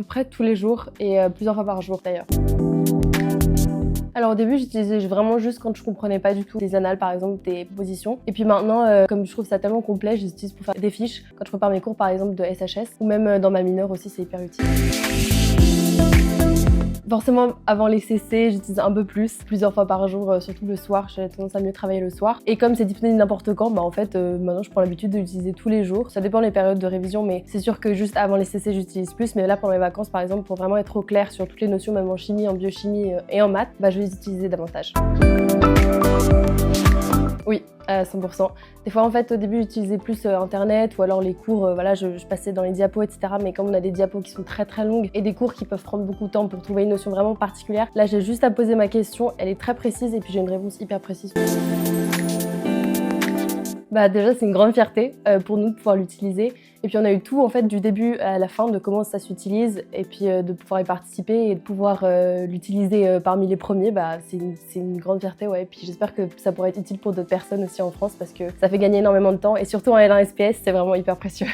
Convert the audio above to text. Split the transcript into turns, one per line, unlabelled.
peu près tous les jours et plusieurs fois par jour d'ailleurs. Alors au début, j'utilisais vraiment juste quand je comprenais pas du tout des annales, par exemple, des positions. Et puis maintenant, comme je trouve ça tellement complet, je l'utilise pour faire des fiches. Quand je prépare mes cours, par exemple, de SHS, ou même dans ma mineure aussi, c'est hyper utile. Forcément, avant les CC, j'utilise un peu plus, plusieurs fois par jour, surtout le soir. J'ai tendance à mieux travailler le soir. Et comme c'est disponible n'importe quand, bah en fait, maintenant je prends l'habitude de l'utiliser tous les jours. Ça dépend des périodes de révision, mais c'est sûr que juste avant les CC, j'utilise plus. Mais là, pendant les vacances, par exemple, pour vraiment être au clair sur toutes les notions, même en chimie, en biochimie et en maths, bah je vais les utiliser davantage. Oui, à 100%. Des fois, en fait, au début, j'utilisais plus Internet ou alors les cours, voilà, je passais dans les diapos, etc. Mais comme on a des diapos qui sont très très longues et des cours qui peuvent prendre beaucoup de temps pour trouver une notion vraiment particulière, là, j'ai juste à poser ma question, elle est très précise et puis j'ai une réponse hyper précise. Bah déjà, c'est une grande fierté pour nous de pouvoir l'utiliser. Et puis on a eu tout en fait du début à la fin de comment ça s'utilise et puis de pouvoir y participer et de pouvoir l'utiliser parmi les premiers, bah c'est une grande fierté, ouais. Et puis j'espère que ça pourra être utile pour d'autres personnes aussi en France parce que ça fait gagner énormément de temps et surtout en L1 SPS, c'est vraiment hyper précieux.